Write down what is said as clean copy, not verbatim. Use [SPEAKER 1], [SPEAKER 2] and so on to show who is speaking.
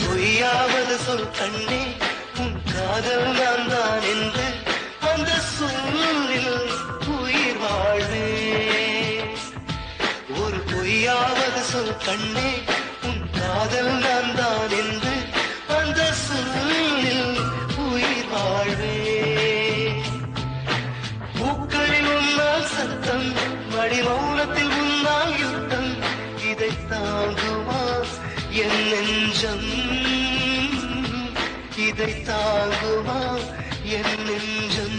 [SPEAKER 1] பொய்யாவது சொல் கண்ணே உன் காதல் நான் தான் என்று அந்த சொல்லில் உயிர் வாழ்வே ஒரு பொய்யாவது சொல் கண்ணே உன் காதல் நான் தான் என்று அந்த சொல்லில் உயிர் வாழ்வே பூக்களில் உன்னால் சத்தம் மடி மௌனத்தில் உன்னால் யுத்தம் இதை தாங்குமா என் நெஞ்சம் இதை தாங்குமா என் நெஞ்சம்